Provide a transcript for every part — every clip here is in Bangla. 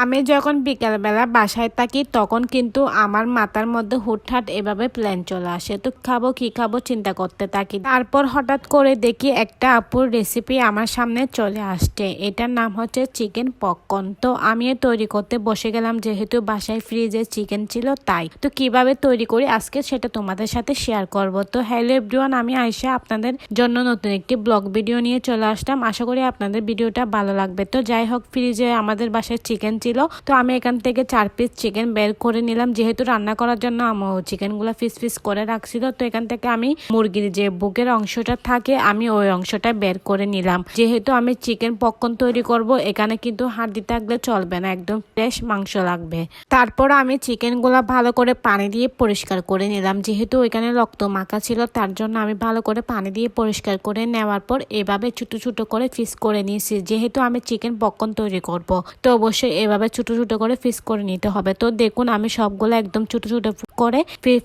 আমি যখন বিকালবেলা বাসায় থাকি তখন কিন্তু আমার মাথার মধ্যে হুটহাট এভাবে প্ল্যান চলে আসে। তো খাবো কি খাবো চিন্তা করতে থাকি। তারপর হঠাৎ করে দেখি একটা আপুর রেসিপি আমার সামনে চলে আসছে। এটার নাম হচ্ছে চিকেন পপকর্ন। তো আমি তৈরি করতে বসে গেলাম, যেহেতু বাসায় ফ্রিজে চিকেন ছিল তাই। তো কিভাবে তৈরি করি আজকে সেটা তোমাদের সাথে শেয়ার করব। তো হ্যালো এভরিওয়ান, আমি আয়েশা আপনাদের জন্য নতুন একটি ব্লগ ভিডিও নিয়ে চলে আসলাম। আশা করি আপনাদের ভিডিওটা ভালো লাগবে। তো যাই হোক, ফ্রিজে আমাদের বাসায় চিকেন ছিল, তো আমি এখান থেকে 4 পিস চিকেন বের করে নিলাম। যেহেতু রান্না করার জন্য আমার চিকেনগুলো পিস পিস করে রাখছিল, তো এখান থেকে আমি মুরগির যে বুকের অংশটা থাকে আমি ওই অংশটা বের করে নিলাম। যেহেতু আমি চিকেন পপকর্ন তৈরি করব, এখানে কিন্তু হাড়দি থাকলে চলবে না, একদম ফ্রেশ মাংস লাগবে। তারপর আমি চিকেনগুলো ভালো করে পানি দিয়ে পরিষ্কার করে নিলাম। যেহেতু এখানে রক্ত মাখা ছিল তার জন্য আমি ভালো করে পানি দিয়ে পরিষ্কার করে নেওয়ার পর এভাবে ছোট ছোট করে পিস করে নিয়েছি। যেহেতু আমি চিকেন পপকর্ন তৈরি করব, তো অবশ্যই এভাবে ছোট ছোট করে পিস করে নিতে হবে। তো দেখুন আমি সবগুলো একদম ছোট ছোট করে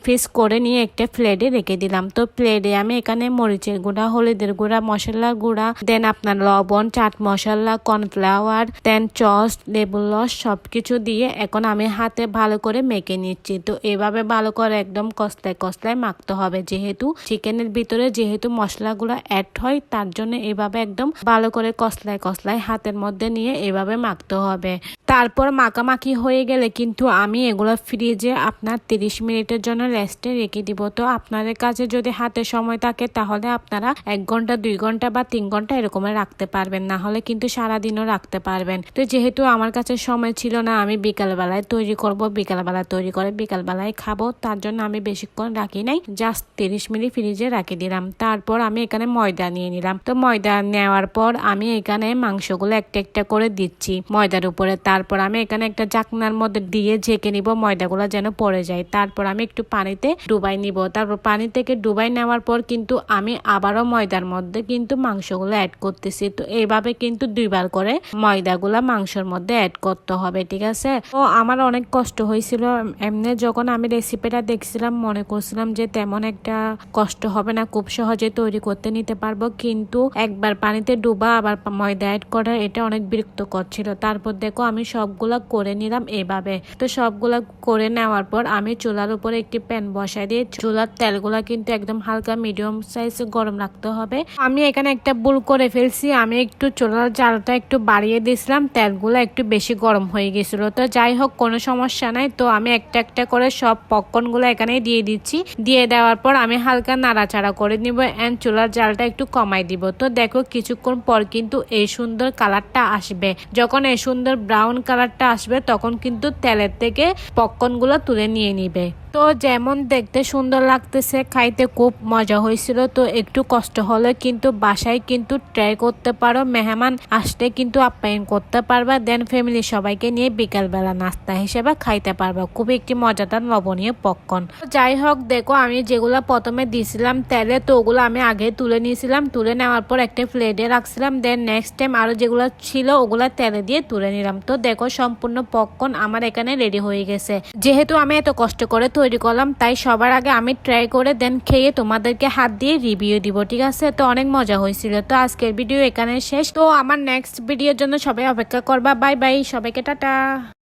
পিস করে নিয়ে একটা প্লেটে রেখে দিলাম। তো প্লেটে আমি এখানে মরিচের গুঁড়া, হলুদের গুঁড়া, মশলার গুঁড়া, দেন আপনার লবণ, চাট মশলা, কর্নফ্লাওয়ার, দেন সস, লেবুর রস সবকিছু দিয়ে এখন আমি হাতে ভালো করে মেখে নিচ্ছি। তো এভাবে ভালো করে একদম কষলায় কষলায় মাখতে হবে। যেহেতু চিকেনের ভিতরে যেহেতু মশলাগুলো অ্যাড হয় তার জন্য এভাবে একদম ভালো করে কষলায় কষলায় হাতের মধ্যে নিয়ে এভাবে মাখতে হবে। তারপর মাখামাখি হয়ে গেলে কিন্তু আমি এগুলো ফ্রিজে আপনার 30 মিনিটের জন্য রেস্টে রেখে দিব। তো আপনাদের কাছে যদি হাতে সময় থাকে তাহলে আপনারা 1 ঘন্টা, 2 ঘন্টা বা 3 ঘন্টা এরকমের রাখতে পারবেন, না হলে কিন্তু সারাদিনও রাখতে পারবেন। তো যেহেতু আমার কাছে সময় ছিল না, আমি বিকালবেলায় তৈরি করব, বিকালবেলা তৈরি করে বিকালবেলায় খাবো, তার জন্য আমি বেশিক্ষণ রাখি নাই, জাস্ট 30 মিনিট ফ্রিজে রাখি দিলাম। তারপর আমি এখানে ময়দা নিয়ে নিলাম। তো ময়দা নেওয়ার পর আমি এখানে মাংসগুলো একটা একটা করে দিচ্ছি ময়দার উপরে। তারপর আমি এখানে একটা চাকনার মধ্যে দিয়ে ঝেঁকে নিব, ময়দাগুলো যেন পড়ে যায়। তারপর আমি একটু পানিতে ডুবাই নিব। তারপর পানি থেকে ডুবাই নেওয়ার পর কিন্তু আমি আবারও ময়দার মধ্যে কিন্তু মাংসগুলো অ্যাড করতেছি। তো এইভাবে কিন্তু 2 বার করে ময়দাগুলা মাংসের মধ্যে অ্যাড করতে হবে, ঠিক আছে। তো আমার অনেক কষ্ট হয়েছিল এমনি, যখন আমি রেসিপিটা দেখছিলাম মনে করছিলাম যে তেমন একটা কষ্ট হবে না, খুব সহজে তৈরি করতে নিতে পারবো, কিন্তু একবার পানিতে ডুবা আবার ময়দা অ্যাড করা এটা অনেক বিরক্ত করছিল। তারপর দেখো আমি সবগুলা করে নিলাম এভাবে। তো সবগুলা করে নেওয়ার পর আমি চুলার উপরে একটি প্যান বসাই দিয়ে চুলার তেলগুলা কিন্তু একদম হালকা মিডিয়াম সাইজে গরম রাখতে হবে। আমি এখানে একটা ভুল করে ফেলছি, আমি একটু চুলার জালটা একটু বাড়িয়ে দিয়েছিলাম, তেলগুলো একটু বেশি গরম হয়ে গেছিল। তো যাই হোক, কোনো সমস্যা নাই। তো আমি একটা একটা করে সব পপকর্নগুলো এখানে দিয়ে দিচ্ছি। দিয়ে দেওয়ার পর আমি হালকা নাড়াচাড়া করে নিব এন্ড চুলার জালটা একটু কমাই দিব। তো দেখো কিছুক্ষণ পর কিন্তু এই সুন্দর কালারটা আসবে। যখন এই সুন্দর ব্রাউন কালারটা আসবে তখন কিন্তু তেলের থেকে পপকর্নগুলো তুলে নিয়ে নিবে। তো যেমন দেখতে সুন্দর লাগতেছে, খাইতে খুব মজা হয়েছিল। তো একটু কষ্ট হলে কিন্তু বাসায় কিন্তু ট্রাই করতে পারো, মেহমান আসলে কিন্তু আপ্যায়ন করতে পারবা, দেন ফ্যামিলি সবাইকে নিয়ে বিকালবেলা নাস্তা হিসেবে খাইতে পারবা। খুবই একটি মজাদার লবণীয় পপকর্ন। যাই হোক, দেখো আমি যেগুলো প্রথমে দিয়েছিলাম তেলে, তো ওগুলো আমি আগে তুলে নিয়েছিলাম। তুলে নেওয়ার পর একটা প্লেটে রাখছিলাম, দেন নেক্সট টাইম আরো যেগুলো ছিল ওগুলা তেলে দিয়ে তুলে নিলাম। তো দেখো সম্পূর্ণ পপকর্ন আমার এখানে রেডি হয়ে গেছে। যেহেতু আমি এত কষ্ট করে তৈরি করলাম তাই সবার আগে আমি ট্রাই করে দেন খেয়ে তোমাদেরকে হাত দিয়ে রিভিউ দিব, ঠিক আছে। তো অনেক মজা হয়েছিল। তো আজকের ভিডিও এখানে শেষ। তো আমার নেক্সট ভিডিওর জন্য সবাই অপেক্ষা করবা। বাই বাই, সবাইকে টাটা।